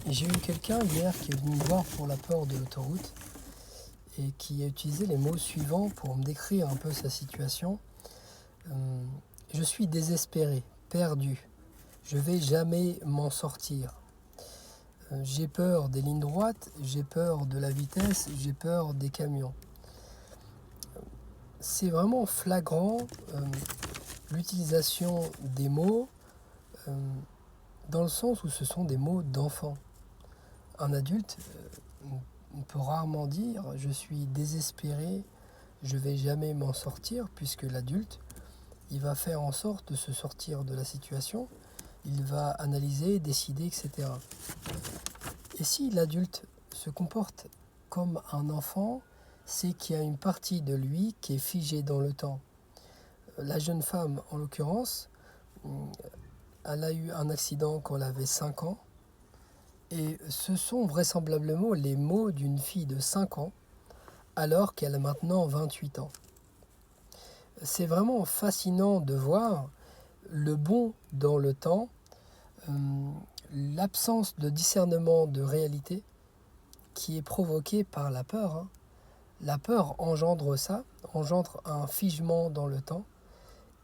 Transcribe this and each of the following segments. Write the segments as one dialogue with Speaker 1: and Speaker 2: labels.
Speaker 1: J'ai eu quelqu'un hier qui est venu me voir pour la peur de l'autoroute et qui a utilisé les mots suivants pour me décrire un peu sa situation. Euh, je suis désespéré, perdu, je vais jamais m'en sortir. J'ai peur des lignes droites, j'ai peur de la vitesse, j'ai peur des camions. C'est vraiment flagrant l'utilisation des mots euh, dans le sens où ce sont des mots d'enfant. Un adulte peut rarement dire je suis désespéré, je vais jamais m'en sortir, puisque l'adulte, il va faire en sorte de se sortir de la situation, il va analyser, décider, etc. Et si l'adulte se comporte comme un enfant, c'est qu'il y a une partie de lui qui est figée dans le temps. La jeune femme, en l'occurrence, elle a eu un accident quand elle avait 5 ans, et ce sont vraisemblablement les mots d'une fille de 5 ans, alors qu'elle a maintenant 28 ans. C'est vraiment fascinant de voir le bond dans le temps, euh, l'absence de discernement de réalité qui est provoquée par la peur. La peur engendre ça, engendre un figement dans le temps,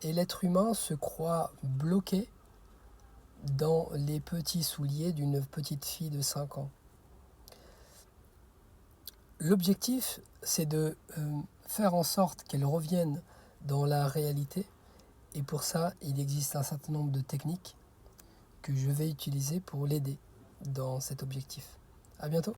Speaker 1: et l'être humain se croit bloqué dans les petits souliers d'une petite fille de 5 ans. L'objectif, c'est de faire en sorte qu'elle revienne dans la réalité. Et pour ça, il existe un certain nombre de techniques que je vais utiliser pour l'aider dans cet objectif. À bientôt.